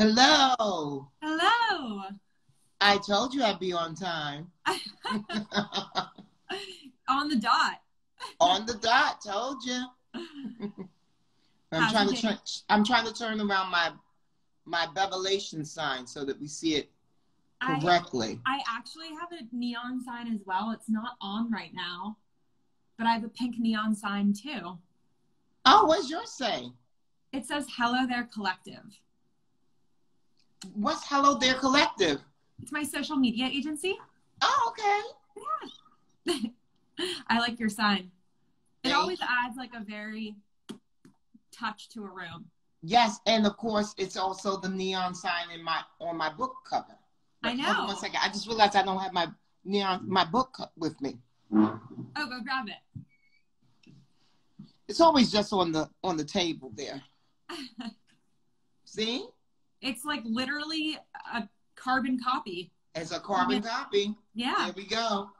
Hello. Hello. I told you I'd be on time. On the dot. On the dot, told you. I'm trying to turn around my Bevelations sign so that we see it correctly. I actually have a neon sign as well. It's not on right now, but I have a pink neon sign too. Oh, what's yours say? It says Hello There Collective. What's Hello There Collective? It's my social media agency. Oh, okay. Yeah. I like your sign. It always adds like a very touch to a room. Yes, and of course it's also the neon sign on my book cover. I know. Hold on one second. I just realized I don't have my book with me. Oh, go grab it. It's always just on the table there. See? It's like literally a carbon copy. It's a carbon copy. Yeah. There we go.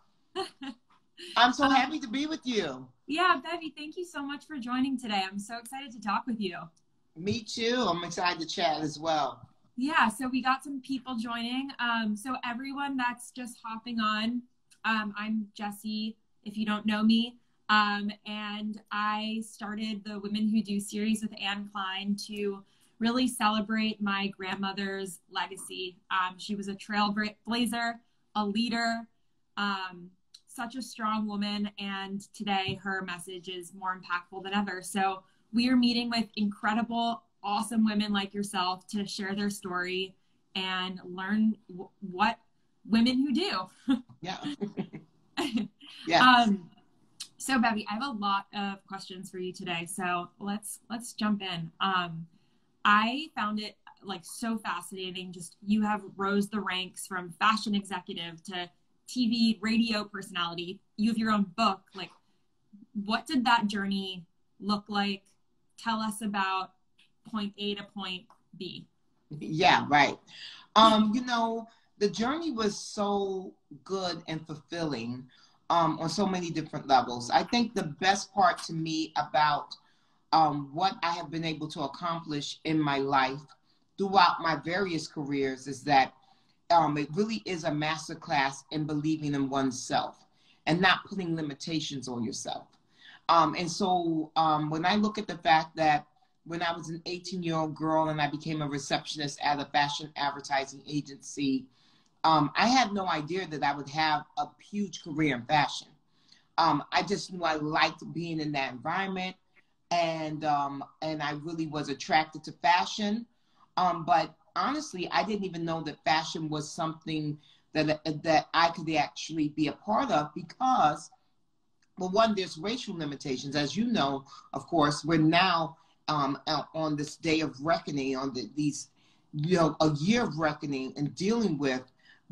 I'm so happy to be with you. Yeah, Bevy, thank you so much for joining today. I'm so excited to talk with you. Me too. I'm excited to chat as well. Yeah, so we got some people joining. So everyone that's just hopping on, I'm Jessie, if you don't know me. And I started the Women Who Do series with Klein to really celebrate my grandmother's legacy. She was a trailblazer, a leader, such a strong woman, and today her message is more impactful than ever. So we are meeting with incredible, awesome women like yourself to share their story and learn what women who do. Yeah. Yeah. So Bevy, I have a lot of questions for you today. So let's jump in. I found it like so fascinating. Just you have rose the ranks from fashion executive to TV, radio personality. You have your own book. Like, what did that journey look like? Tell us about point A to point B. Yeah, right. The journey was so good and fulfilling on so many different levels. I think the best part to me about what I have been able to accomplish in my life throughout my various careers is that it really is a masterclass in believing in oneself and not putting limitations on yourself. When I look at the fact that when I was an 18-year-old girl and I became a receptionist at a fashion advertising agency, I had no idea that I would have a huge career in fashion. I just knew I liked being in that environment, and I really was attracted to fashion. But honestly, I didn't even know that fashion was something that I could actually be a part of because, well, one, there's racial limitations. As you know, of course, we're now on this day of reckoning, on a year of reckoning and dealing with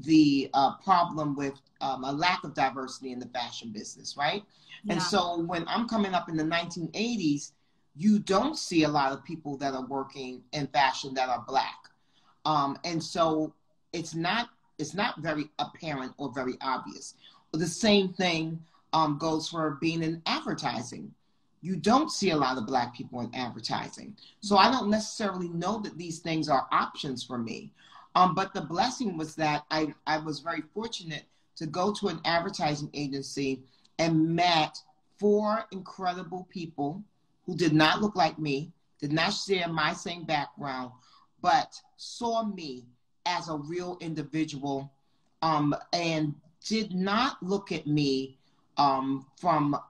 the problem with a lack of diversity in the fashion business, right? Yeah. And so when I'm coming up in the 1980s, you don't see a lot of people that are working in fashion that are Black. And so it's not very apparent or very obvious. But the same thing goes for being in advertising. You don't see a lot of Black people in advertising. So I don't necessarily know that these things are options for me. But the blessing was that I was very fortunate to go to an advertising agency and met 4 incredible people who did not look like me, did not share my same background, but saw me as a real individual, and did not look at me from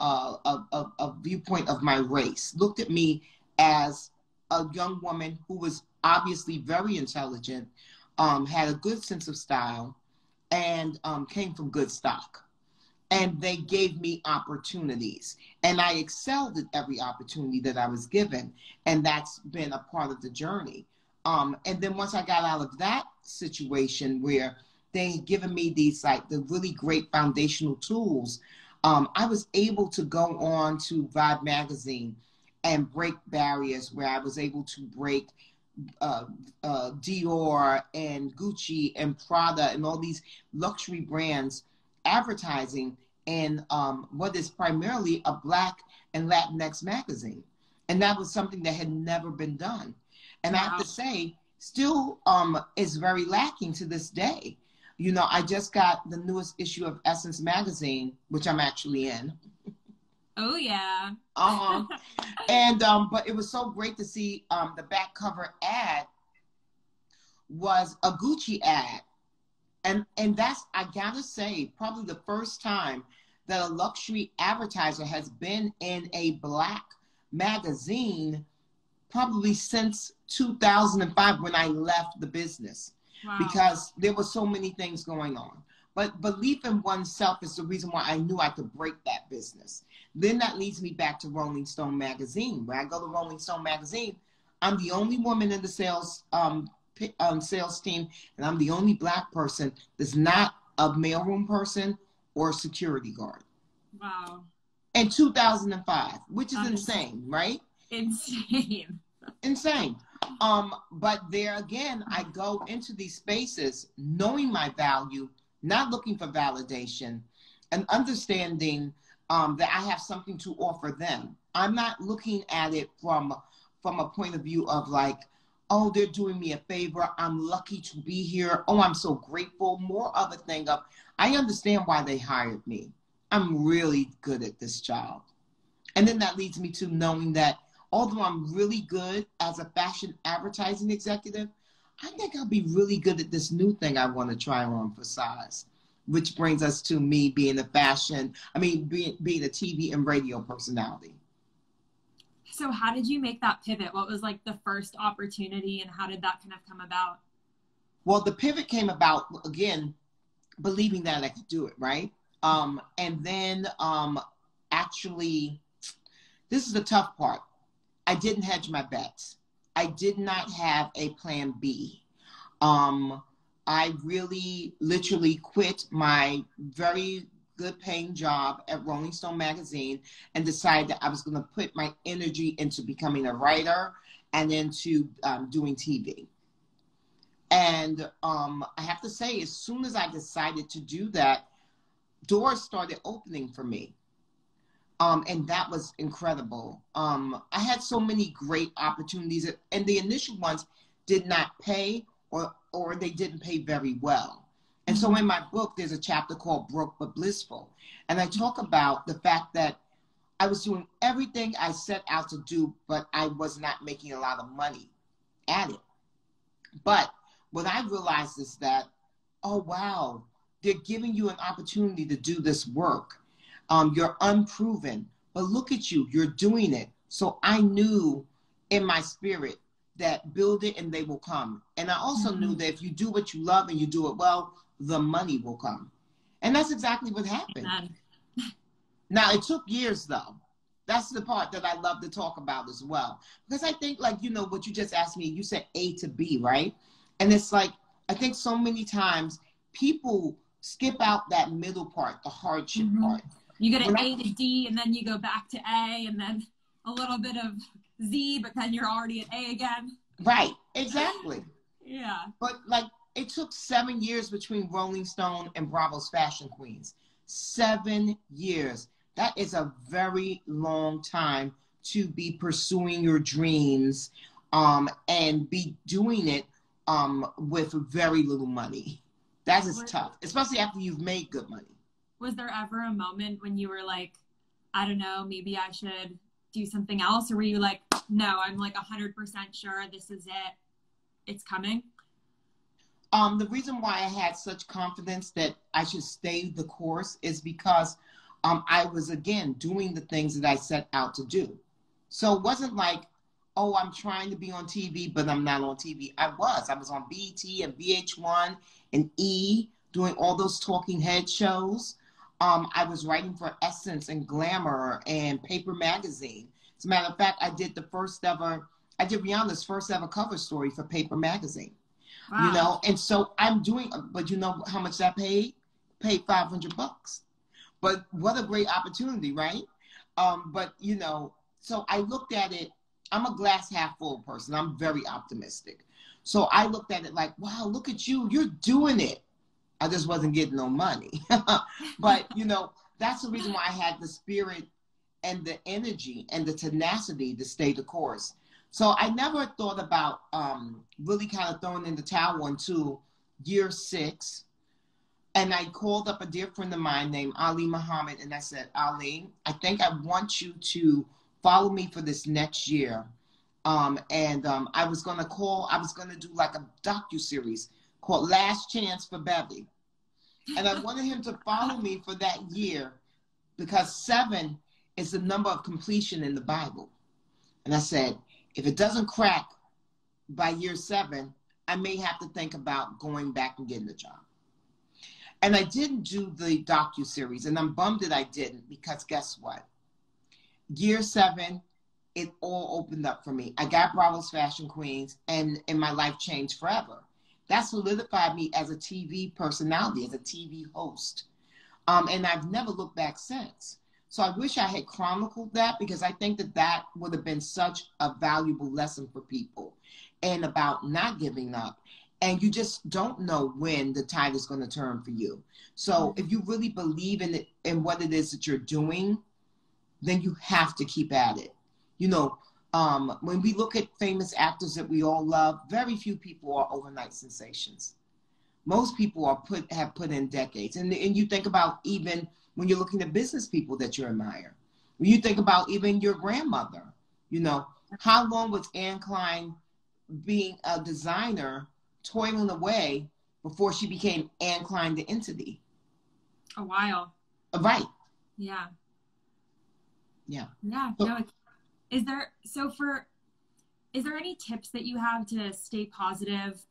a viewpoint of my race. Looked at me as a young woman who was obviously very intelligent, had a good sense of style, and came from good stock. And they gave me opportunities. And I excelled at every opportunity that I was given. And that's been a part of the journey. And then once I got out of that situation where they had given me these, like, the really great foundational tools, I was able to go on to Vibe magazine and break barriers where I was able to break Dior and Gucci and Prada and all these luxury brands advertising in what is primarily a Black and Latinx magazine. And that was something that had never been done. And I have to say, still is very lacking to this day. You know, I just got the newest issue of Essence magazine, which I'm actually in. Oh yeah. And but it was so great to see the back cover ad was a Gucci ad. And that's, I gotta say, probably the first time that a luxury advertiser has been in a Black magazine, probably since 2005 when I left the business. Wow. Because there were so many things going on. But belief in oneself is the reason why I knew I could break that business. Then that leads me back to Rolling Stone magazine. When I go to Rolling Stone magazine, I'm the only woman in the sales team, and I'm the only Black person that's not a mailroom person or a security guard. Wow. In 2005, which is insane, right? Insane. Insane. But there again, I go into these spaces knowing my value, not looking for validation, and understanding that I have something to offer them. I'm not looking at it from a point of view of like, oh, they're doing me a favor. I'm lucky to be here. Oh, I'm so grateful. More of a thing of, I understand why they hired me. I'm really good at this job. And then that leads me to knowing that although I'm really good as a fashion advertising executive, I think I'll be really good at this new thing I want to try on for size, which brings us to me being being a TV and radio personality. So how did you make that pivot? What was like the first opportunity and how did that kind of come about? Well, the pivot came about, again, believing that I could do it, right? And then actually, this is the tough part. I didn't hedge my bets. I did not have a plan B. I really literally quit my very good paying job at Rolling Stone magazine and decided that I was going to put my energy into becoming a writer and into doing TV. And I have to say, as soon as I decided to do that, doors started opening for me. And that was incredible. I had so many great opportunities, and the initial ones did not pay or they didn't pay very well. And so in my book, there's a chapter called Broke but Blissful. And I talk about the fact that I was doing everything I set out to do, but I was not making a lot of money at it. But what I realized is that, oh, wow, they're giving you an opportunity to do this work. You're unproven, but look at you, you're doing it. So I knew in my spirit that build it and they will come. And I also knew that if you do what you love and you do it well, the money will come. And that's exactly what happened. Now, it took years though. That's the part that I love to talk about as well. Because I think, like, you know, what you just asked me, you said A to B, right? And it's like, I think so many times people skip out that middle part, the hardship part. You get an A to D and then you go back to A and then a little bit of Z, but then you're already at A again. Right, exactly. Yeah. But like, it took 7 years between Rolling Stone and Bravo's Fashion Queens. 7 years. That is a very long time to be pursuing your dreams and be doing it with very little money. That is tough, especially after you've made good money. Was there ever a moment when you were like, I don't know, maybe I should do something else? Or were you like, no, I'm like 100% sure this is it. It's coming? The reason why I had such confidence that I should stay the course is because I was, again, doing the things that I set out to do. So it wasn't like, oh, I'm trying to be on TV, but I'm not on TV. I was on BET and VH1 and E, doing all those talking head shows. I was writing for Essence and Glamour and Paper Magazine. As a matter of fact, I did Rihanna's first ever cover story for Paper Magazine. Wow. You know, and so I'm doing, but you know how much that paid? Paid $500. But what a great opportunity, right? But you know, so I looked at it, I'm a glass half full person. I'm very optimistic. So I looked at it like, wow, look at you, you're doing it. I just wasn't getting no money. But, you know, that's the reason why I had the spirit and the energy and the tenacity to stay the course. So I never thought about really kind of throwing in the towel until year 6. And I called up a dear friend of mine named Ali Muhammad, and I said, Ali, I think I want you to follow me for this next year. I was going to do like a docuseries called Last Chance for Bevy. And I wanted him to follow me for that year because 7 is the number of completion in the Bible. And I said, if it doesn't crack by year 7, I may have to think about going back and getting a job. And I didn't do the docuseries, and I'm bummed that I didn't, because guess what? Year 7, it all opened up for me. I got Bravo's Fashion Queens, and my life changed forever. That solidified me as a TV personality, as a TV host. And I've never looked back since. So I wish I had chronicled that, because I think that that would have been such a valuable lesson for people, and about not giving up. And you just don't know when the tide is going to turn for you. So if you really believe in it, in what it is that you're doing, then you have to keep at it. You know, when we look at famous actors that we all love, very few people are overnight sensations. Most people have put in decades. And you think about, even when you're looking at business people that you admire, when you think about even your grandmother, you know, how long was Anne Klein being a designer, toiling away before she became Anne Klein the entity? A while. Right. Yeah. Yeah. Yeah. So, No. Is there any tips that you have to stay positive?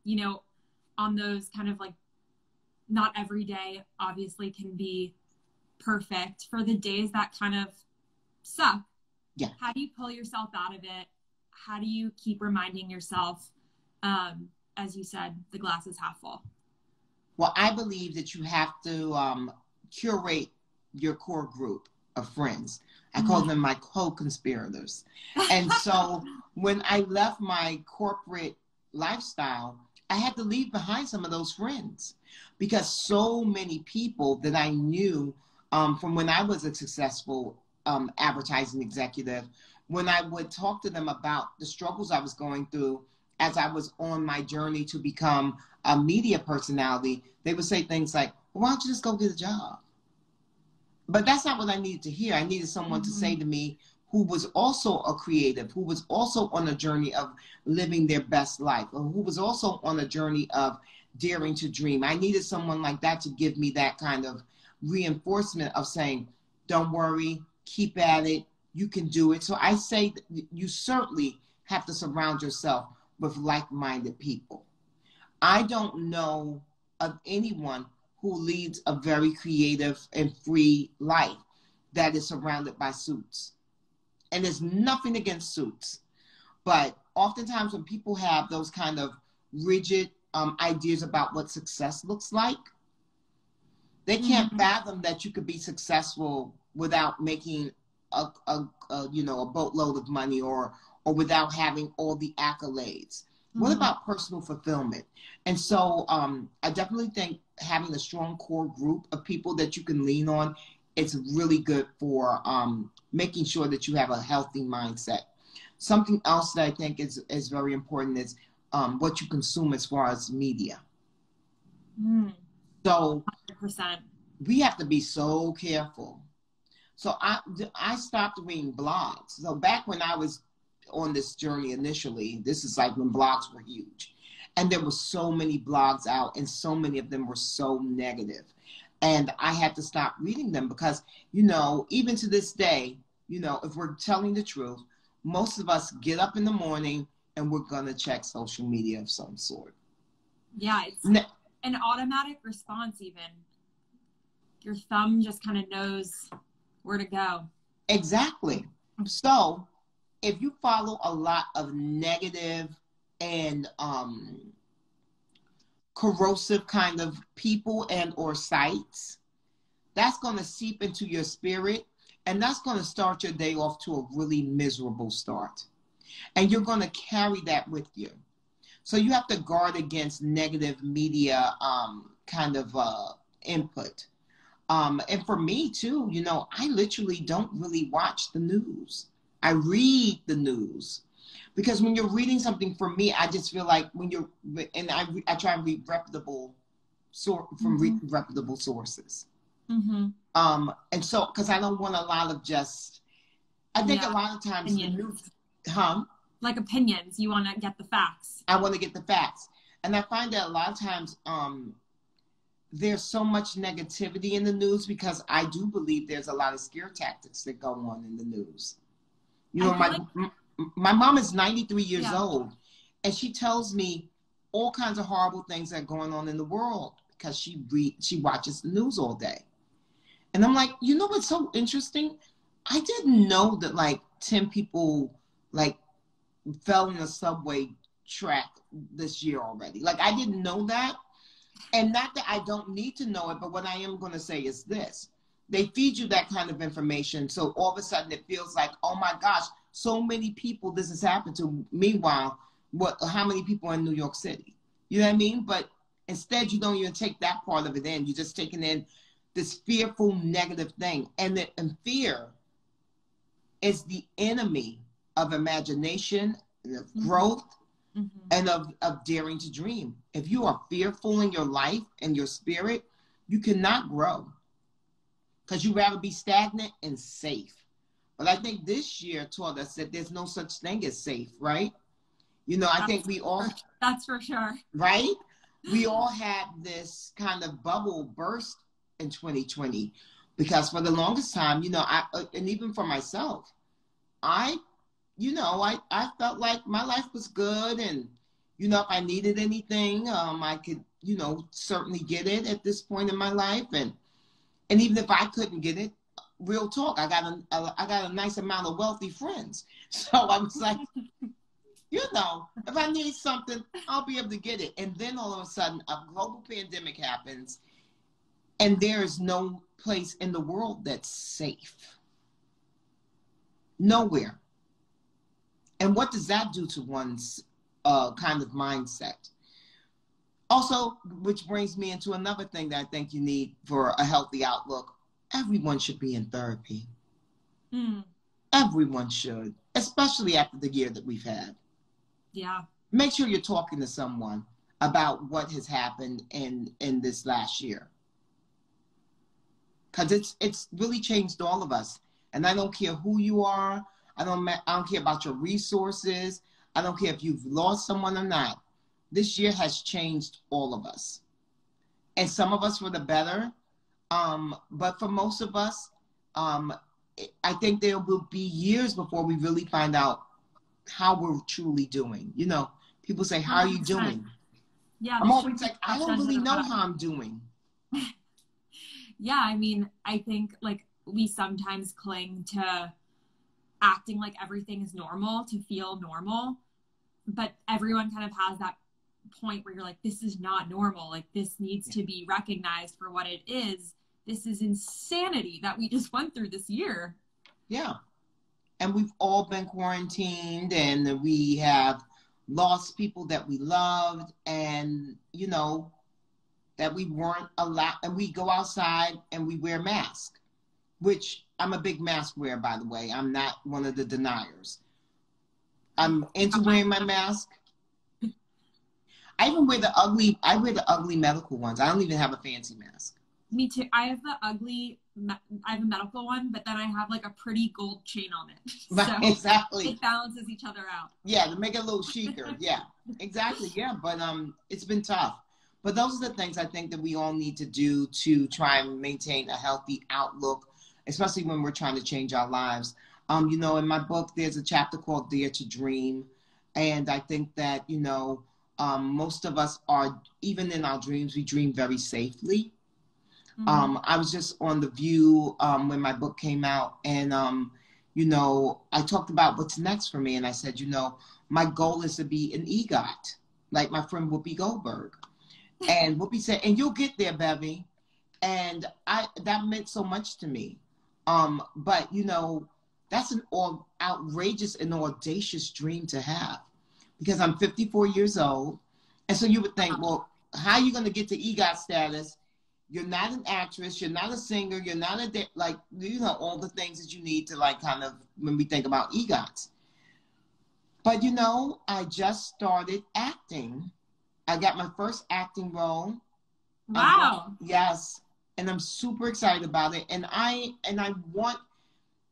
You know, on those kind of like, not every day obviously can be perfect. For the days that kind of suck, yeah. How do you pull yourself out of it? How do you keep reminding yourself, as you said, the glass is half full? Well, I believe that you have to curate your core group of friends. I call them my co-conspirators. And so when I left my corporate lifestyle, I had to leave behind some of those friends, because so many people that I knew from when I was a successful advertising executive, when I would talk to them about the struggles I was going through as I was on my journey to become a media personality, they would say things like, well, why don't you just go get a job? But that's not what I needed to hear. I needed someone to say to me, who was also a creative, who was also on a journey of living their best life, or who was also on a journey of daring to dream. I needed someone like that to give me that kind of reinforcement of saying, don't worry, keep at it, you can do it. So I say that you certainly have to surround yourself with like-minded people. I don't know of anyone who leads a very creative and free life that is surrounded by suits. And there's nothing against suits. But oftentimes when people have those kind of rigid ideas about what success looks like, they can't fathom that you could be successful without making a boatload of money, or without having all the accolades. What about personal fulfillment? And so I definitely think having a strong core group of people that you can lean on is really good for making sure that you have a healthy mindset. Something else that I think is very important is what you consume as far as media. So 100%. we have to be so careful. So I stopped reading blogs. So back when I was on this journey initially, this is like when blogs were huge. And there were so many blogs out, and so many of them were so negative. And I had to stop reading them because, you know, even to this day, you know, if we're telling the truth, most of us get up in the morning and we're going to check social media of some sort. Yeah, it's an automatic response even. Your thumb just kind of knows where to go. Exactly. So if you follow a lot of negative and corrosive kind of people and or sites, that's going to seep into your spirit, and that's going to start your day off to a really miserable start. And you're going to carry that with you. So you have to guard against negative media input. And for me too, you know, I literally don't really watch the news. I read the news. Because when you're reading something, for me, I just feel like when you're, and I try and read reputable, reputable sources. Mm-hmm. And so, because I don't want a lot of just, I think a lot of times the news, like opinions, you want to get the facts. I want to get the facts. And I find that a lot of times there's so much negativity in the news, because I do believe there's a lot of scare tactics that go on in the news. You know, my mom is 93 years old, and she tells me all kinds of horrible things that are going on in the world because she watches the news all day. And I'm like, you know what's so interesting? I didn't know that like 10 people like fell in a subway track this year already. Like, I didn't know that. And not that I don't need to know it, but what I am going to say is this. They feed you that kind of information, so all of a sudden it feels like, oh my gosh, so many people this has happened to. Meanwhile, how many people in New York City? You know what I mean? But instead, you don't even take that part of it in. You're just taking in this fearful, negative thing. And fear is the enemy of imagination, of growth, and of daring to dream. If you are fearful in your life and your spirit, you cannot grow, because you'd rather be stagnant and safe. But I think this year taught us that there's no such thing as safe, right? You know, I think we all... That's for sure. Right? We all had this kind of bubble burst in 2020, because for the longest time, you know, and even for myself, I felt like my life was good, and, you know, if I needed anything, I could, you know, certainly get it at this point in my life. And even if I couldn't get it, real talk, I got a nice amount of wealthy friends. So I was like, you know, if I need something, I'll be able to get it. And then all of a sudden, a global pandemic happens, and there is no place in the world that's safe. Nowhere. And what does that do to one's kind of mindset? Also, which brings me into another thing that I think you need for a healthy outlook. Everyone should be in therapy. Everyone should, especially after the year that we've had. Yeah. Make sure you're talking to someone about what has happened in this last year. Because it's really changed all of us. And I don't care who you are. I don't care about your resources. I don't care if you've lost someone or not. This year has changed all of us. And some of us for the better. But for most of us, I think there will be years before we really find out how we're truly doing. You know, people say, how are you doing? Yeah. I'm always like, I don't really know how I'm doing. Yeah, I mean, I think like we sometimes cling to acting like everything is normal to feel normal, but everyone kind of has that point where you're like, this is not normal. Like, this needs to be recognized for what it is. This is insanity that we just went through this year. Yeah. And we've all been quarantined, and we have lost people that we loved, and, you know, that we weren't allowed, and we go outside and we wear masks, which I'm a big mask wearer, by the way. I'm not one of the deniers. I'm into wearing my mask. I even wear the ugly medical ones. I don't even have a fancy mask. Me too. I have a medical one, but then I have like a pretty gold chain on it. Right, so exactly. It balances each other out. Yeah, to make it a little chicer. Yeah, exactly. Yeah, but it's been tough. But those are the things I think that we all need to do to try and maintain a healthy outlook, especially when we're trying to change our lives. You know, in my book, there's a chapter called Dare to Dream. And I think that, you know, most of us are, even in our dreams, we dream very safely. I was just on The View when my book came out, and, you know, I talked about what's next for me. And I said, you know, my goal is to be an EGOT, like my friend Whoopi Goldberg. And Whoopi said, and you'll get there, Bevy. And that meant so much to me. But, you know, that's an outrageous and audacious dream to have, because I'm 54 years old. And so you would think, well, how are you going to get to EGOT status You're not an actress. You're not a singer. You're not a, like, you know, all the things that you need to, like, kind of, when we think about EGOTs. But, you know, I just started acting. I got my first acting role. Wow. Yes. And I'm super excited about it. And I want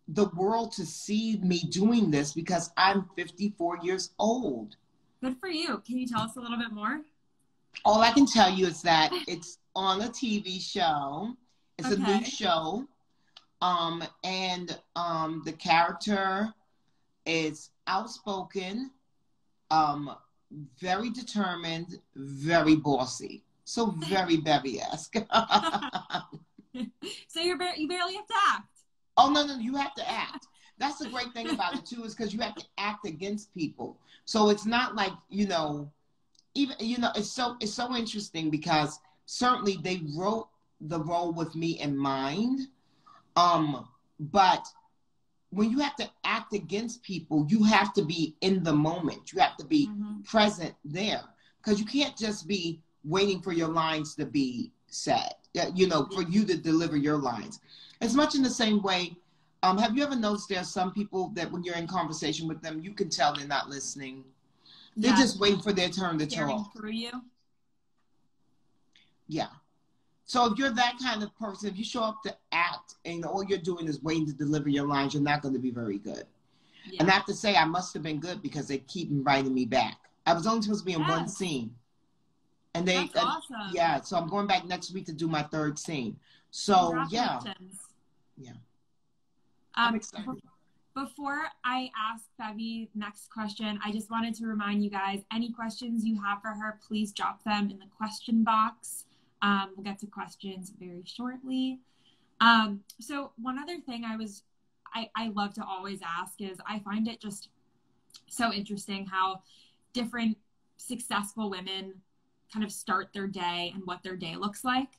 the world to see me doing this because I'm 54 years old. Good for you. Can you tell us a little bit more? All I can tell you is that it's on a TV show. It's a new show. The character is outspoken, very determined, very bossy. So very Bevy-esque. So you barely have to act. Oh, no, you have to act. That's the great thing about it too, is because you have to act against people. So it's not like, you know, even, you know, it's so interesting because certainly they wrote the role with me in mind. But when you have to act against people, you have to be in the moment. You have to be present there, because you can't just be waiting for your lines to be said, you know, for you to deliver your lines. It's much in the same way. Have you ever noticed there are some people that when you're in conversation with them, you can tell they're not listening. They're just waiting for their turn to talk. Through you. Yeah. So if you're that kind of person, if you show up to act and all you're doing is waiting to deliver your lines, you're not going to be very good. Yeah. And I have to say, I must have been good because they keep inviting me back. I was only supposed to be in one scene. And that's awesome. Yeah, so I'm going back next week to do my 3rd scene. So yeah. I'm excited. Before I ask Bevy next question, I just wanted to remind you guys, any questions you have for her, please drop them in the question box. We'll get to questions very shortly. So one other thing I love to always ask is, I find it just so interesting how different successful women kind of start their day and what their day looks like.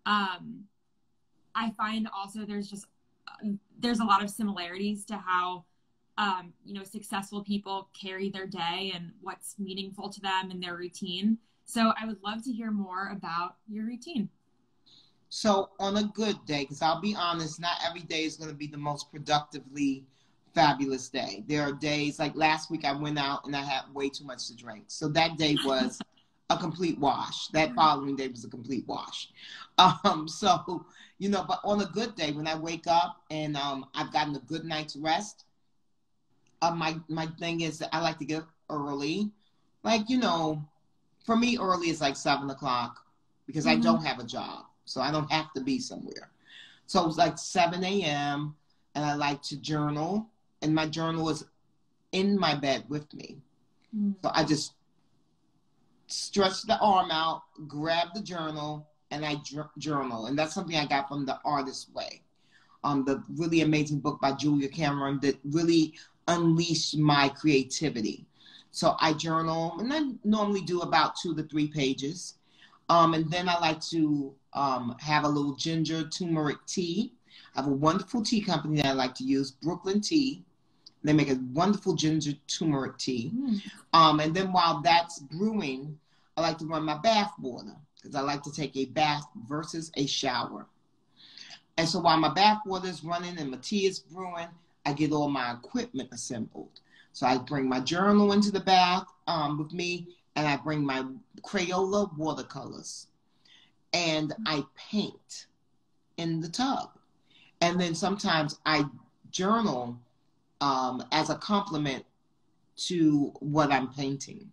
I find also there's a lot of similarities to how, you know, successful people carry their day and what's meaningful to them in their routine. So I would love to hear more about your routine. So on a good day, because I'll be honest, not every day is going to be the most productively fabulous day. There are days, like last week I went out and I had way too much to drink. So that day was a complete wash. That following day was a complete wash. So, you know, but on a good day, when I wake up and I've gotten a good night's rest, my thing is that I like to get up early. Like, you know, for me, early is like 7 o'clock because I don't have a job. So I don't have to be somewhere. So it's like 7 a.m. and I like to journal. And my journal is in my bed with me. So I just stretch the arm out, grab the journal, and I journal. And that's something I got from The Artist's Way. The really amazing book by Julia Cameron that really unleashed my creativity. So I journal, and I normally do about 2 to 3 pages. And then I like to have a little ginger turmeric tea. I have a wonderful tea company that I like to use, Brooklyn Tea. They make a wonderful ginger turmeric tea. And then while that's brewing, I like to run my bath water because I like to take a bath versus a shower. And so while my bath water is running and my tea is brewing, I get all my equipment assembled. So I bring my journal into the bath with me, and I bring my Crayola watercolors. And I paint in the tub. And then sometimes I journal as a compliment to what I'm painting.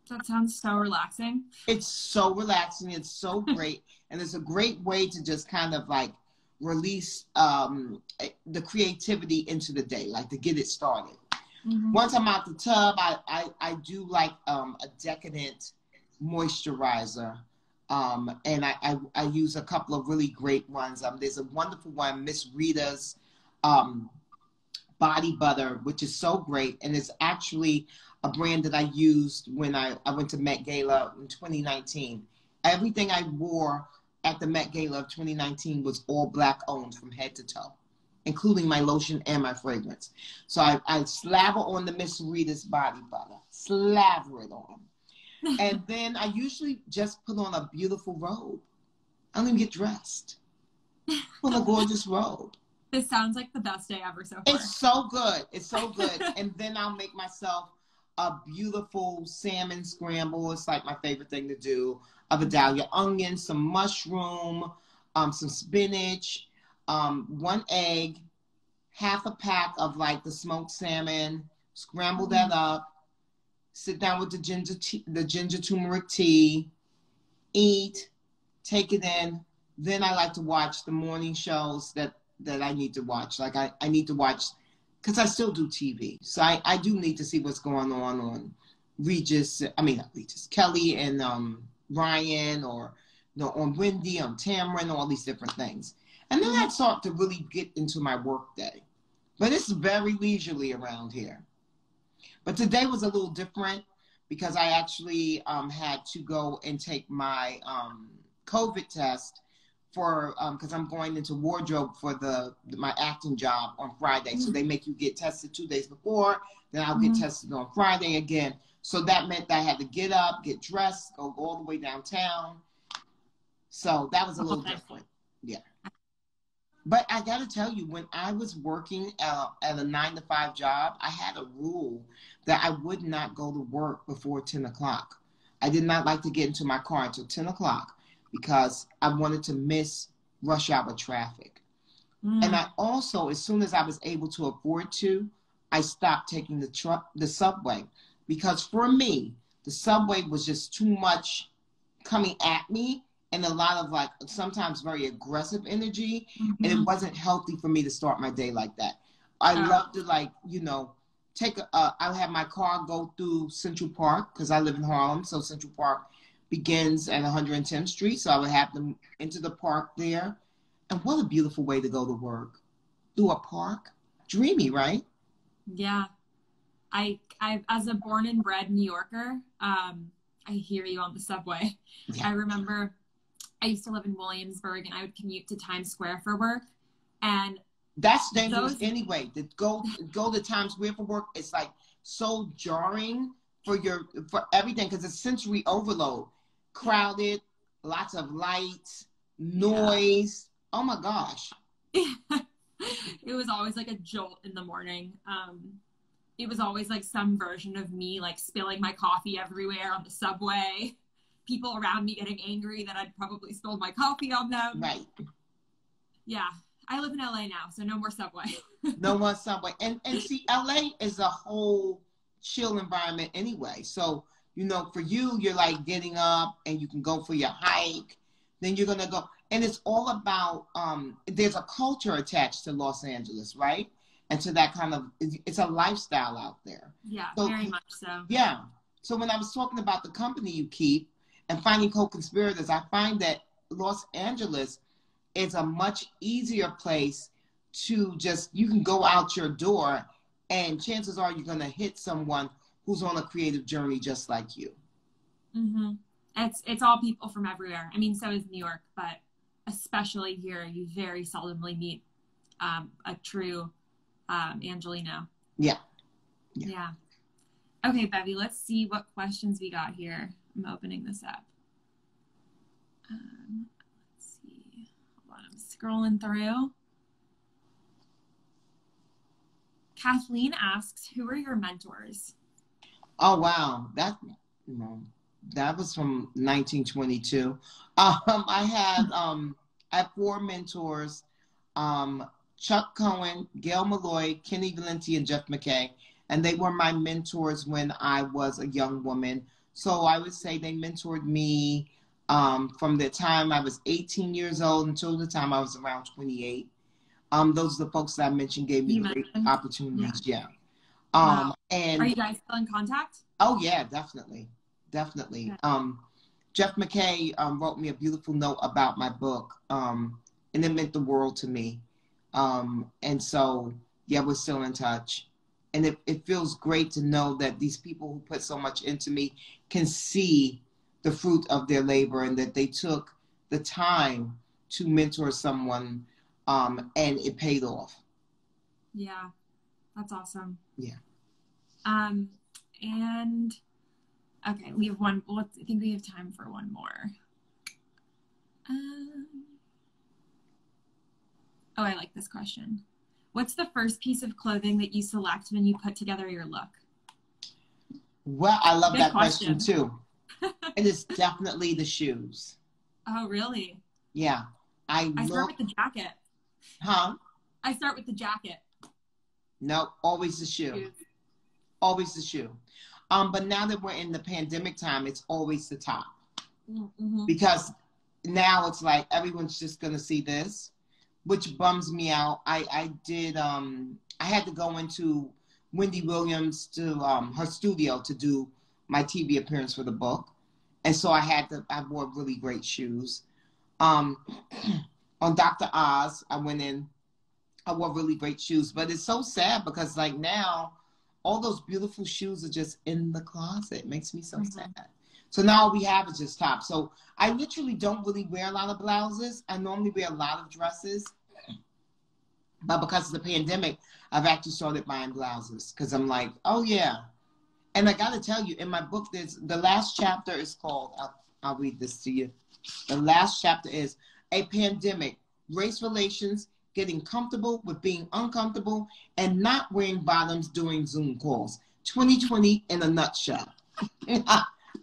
That sounds so relaxing. It's so relaxing. It's so great. And it's a great way to just kind of like release the creativity into the day, like to get it started. Once I'm out the tub, I do like a decadent moisturizer. And I use a couple of really great ones. There's a wonderful one, Miss Rita's Body Butter, which is so great. And it's actually a brand that I used when I went to Met Gala in 2019. Everything I wore at the Met Gala of 2019 was all Black owned from head to toe, including my lotion and my fragrance. So I slaver on the Miss Rita's Body Butter, slaver it on. And then I usually just put on a beautiful robe I don't even get dressed. Well, a gorgeous robe. This sounds like the best day ever so far. It's so good. It's so good. And then I'll make myself a beautiful salmon scramble. It's like my favorite thing to do. A Vidalia onion, some mushroom, some spinach, 1 egg, half a pack of like the smoked salmon, scramble that up, sit down with the ginger turmeric tea, eat, take it in. Then I like to watch the morning shows that I need to watch. Like I need to watch, because I still do TV. So I do need to see what's going on not Regis, Kelly and Ryan, or on Wendy, on Tamron, all these different things. And then I start to really get into my work day. But it's very leisurely around here. But today was a little different because I actually had to go and take my COVID test for because I'm going into wardrobe for my acting job on Friday. So they make you get tested 2 days before, then I'll get tested on Friday again. So that meant that I had to get up, get dressed, go all the way downtown. So that was a little different. Yeah. But I got to tell you, when I was working at a 9-to-5 job, I had a rule that I would not go to work before 10 o'clock. I did not like to get into my car until 10 o'clock because I wanted to miss rush hour traffic. And I also, as soon as I was able to afford to, I stopped taking the subway, because for me, the subway was just too much coming at me, and a lot of like sometimes very aggressive energy, and it wasn't healthy for me to start my day like that. I love to I'll have my car go through Central Park because I live in Harlem, so Central Park begins at 110th Street, so I would have them into the park there. And what a beautiful way to go to work, through a park. Dreamy, right? Yeah. I as a born and bred New Yorker, I hear you on the subway. Yeah. I remember I used to live in Williamsburg, and I would commute to Times Square for work. And that's dangerous anyway. To go to Times Square for work, it's like so jarring for everything, because it's sensory overload. Crowded, lots of lights, noise. Yeah. Oh my gosh. It was always like a jolt in the morning. It was always like some version of me like spilling my coffee everywhere on the subway. People around me getting angry that I'd probably spilled my coffee on them. Right. Yeah. I live in LA now, so no more subway. No more subway. And see, LA is a whole chill environment anyway. So, for you, you're like getting up and you can go for your hike. Then you're going to go. And it's all about, there's a culture attached to Los Angeles, right? And to that kind of, it's a lifestyle out there. Yeah, so, very much so. Yeah. So when I was talking about the company you keep and finding co-conspirators, I find that Los Angeles is a much easier place to you can go out your door and chances are you're going to hit someone who's on a creative journey just like you. Mm-hmm. It's all people from everywhere. I mean, so is New York, but especially here, you very seldomly meet a true Angelino. Yeah. Okay, Bevy, let's see what questions we got here. I'm opening this up. Let's see. Hold on, I'm scrolling through. Kathleen asks, who are your mentors? Oh, wow. That was from 1922. I have 4 mentors, Chuck Cohen, Gail Malloy, Kenny Valenti, and Jeff McKay. And they were my mentors when I was a young woman. So I would say they mentored me from the time I was 18 years old until the time I was around 28. Those are the folks that I mentioned gave me great opportunities. Yeah. Wow. And are you guys still in contact? Oh yeah, definitely. Okay. Jeff McKay wrote me a beautiful note about my book, and it meant the world to me. And so, yeah, we're still in touch. And it feels great to know that these people who put so much into me can see the fruit of their labor and that they took the time to mentor someone, and it paid off. Yeah, that's awesome. Yeah. And okay, we have one. I think we have time for one more. Oh, I like this question. What's the first piece of clothing that you select when you put together your look? Well, I love Good that question. question too. It is definitely the shoes. Oh, really? Yeah. I start with the jacket. Huh? I start with the jacket. No, always the shoe. Shoes. Always the shoe. But now that we're in the pandemic time, it's always the top. Mm-hmm. Because now it's like everyone's just gonna see this, which bums me out. I had to go into Wendy Williams to her studio to do my TV appearance for the book. And so I wore really great shoes. On Dr. Oz, I wore really great shoes. But it's so sad because like now, all those beautiful shoes are just in the closet. It makes me so sad. So now all we have is just tops. So I literally don't really wear a lot of blouses. I normally wear a lot of dresses. But because of the pandemic, I've actually started buying blouses because I'm like, oh yeah. And I got to tell you, in my book, the last chapter is called, I'll read this to you. The last chapter is A Pandemic, Race Relations, Getting Comfortable with Being Uncomfortable, and Not Wearing Bottoms During Zoom Calls. 2020 in a nutshell.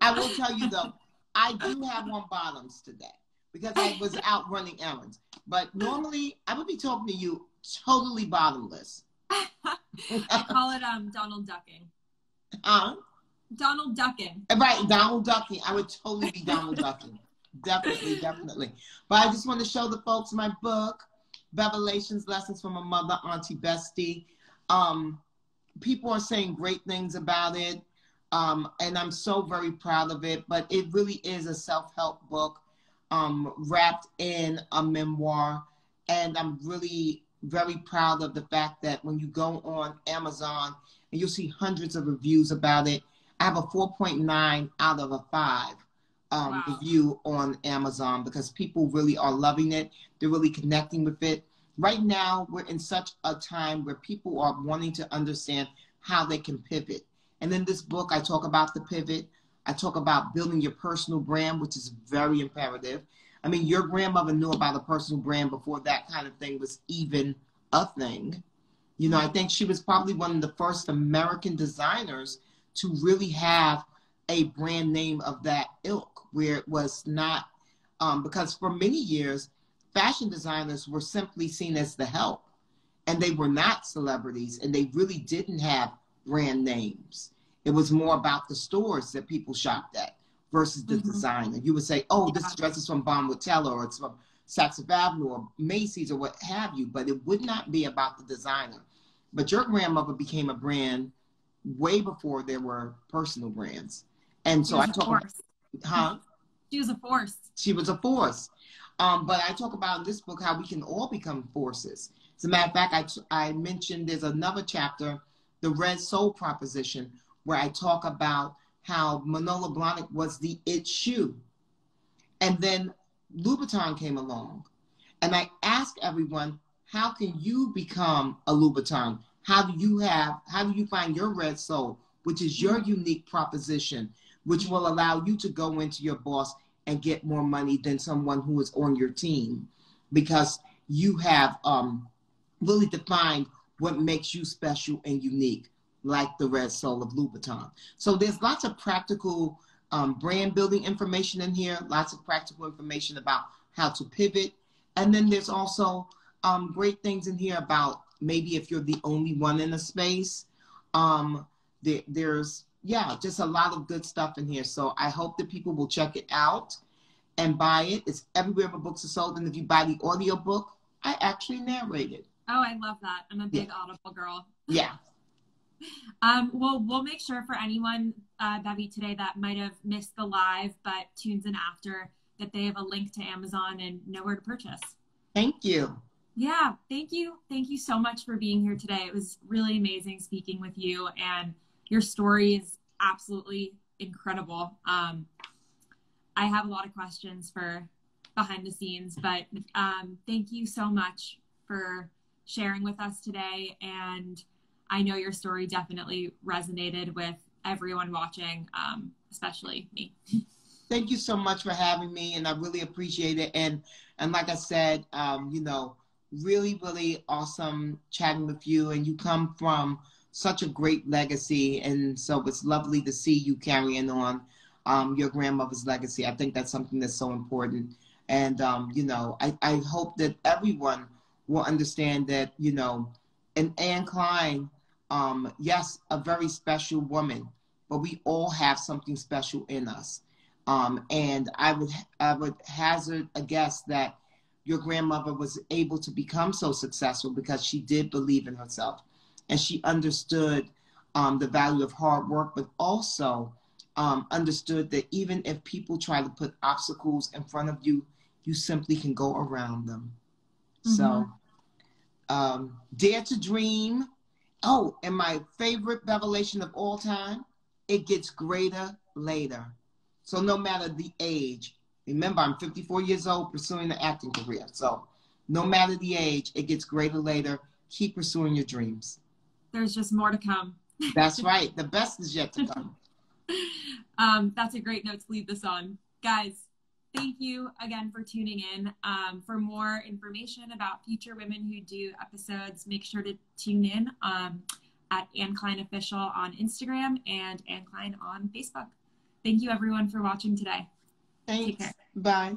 I will tell you though, I do have on bottoms today because I was out running errands. But normally I would be talking to you totally bottomless. I call it Donald ducking. Donald ducking. Right, Donald ducking. I would totally be Donald ducking. Definitely. But I just want to show the folks my book, Bevelations, Lessons from a Mother, Auntie Bestie. People are saying great things about it. And I'm so very proud of it. But it really is a self-help book wrapped in a memoir. And I'm really very proud of the fact that when you go on Amazon and you'll see hundreds of reviews about it, I have a 4.9 out of a 5 Wow. review on Amazon because people really are loving it. They're really connecting with it. Right now, we're in such a time where people are wanting to understand how they can pivot. And in this book, I talk about the pivot. I talk about building your personal brand, which is very imperative. I mean, your grandmother knew about a personal brand before that kind of thing was even a thing. You know, I think she was probably one of the first American designers to really have a brand name of that ilk, where it was not, because for many years, fashion designers were simply seen as the help, and they were not celebrities, and they really didn't have brand names. It was more about the stores that people shopped at versus the designer. You would say, oh, this dress is from Bonwood Teller, or it's from Saks Fifth Avenue, or Macy's, or what have you, but it would not be about the designer. But your grandmother became a brand way before there were personal brands. And so I talk about, She was a force. She was a force. But I talk about in this book how we can all become forces. As a matter of fact, I mentioned there's another chapter, the Red Soul Proposition, where I talk about how Manolo Blahnik was the it shoe. And then Louboutin came along. And I ask everyone, how can you become a Louboutin? How do you find your red soul, which is your unique proposition, which will allow you to go into your boss and get more money than someone who is on your team, because you have really defined what makes you special and unique, like the red soul of Louboutin. So there's lots of practical brand building information in here, lots of practical information about how to pivot. And then there's also great things in here about maybe if you're the only one in a space. There's just a lot of good stuff in here. So I hope that people will check it out and buy it. It's everywhere where books are sold. And if you buy the audiobook, I actually narrate it. Oh, I love that. I'm a big Audible girl. Yeah. Well, we'll make sure for anyone, Bevy, today that might have missed the live but tunes in after, that they have a link to Amazon and know where to purchase. Thank you. Yeah, thank you. Thank you so much for being here today. It was really amazing speaking with you, and your story is absolutely incredible. I have a lot of questions for behind the scenes, but thank you so much for sharing with us today. And I know your story definitely resonated with everyone watching, especially me. Thank you so much for having me, and I really appreciate it. And like I said, you know, really, really awesome chatting with you. And you come from such a great legacy, and so it's lovely to see you carrying on your grandmother's legacy. I think that's something that's so important. And you know, I hope that everyone will understand that, you know, and Anne Klein, yes, a very special woman, but we all have something special in us. And I would hazard a guess that your grandmother was able to become so successful because she did believe in herself, and she understood the value of hard work, but also understood that even if people try to put obstacles in front of you, you simply can go around them. So dare to dream. Oh, and my favorite Bevelation of all time, it gets greater later. So no matter the age, remember I'm 54 years old pursuing the acting career. So no matter the age, it gets greater later. Keep pursuing your dreams. There's just more to come. That's right. The best is yet to come. That's a great note to leave this on. Guys, thank you again for tuning in. For more information about future Women Who Do episodes, make sure to tune in at Anne Klein Official on Instagram and Anne Klein on Facebook. Thank you, everyone, for watching today. Thanks. Bye.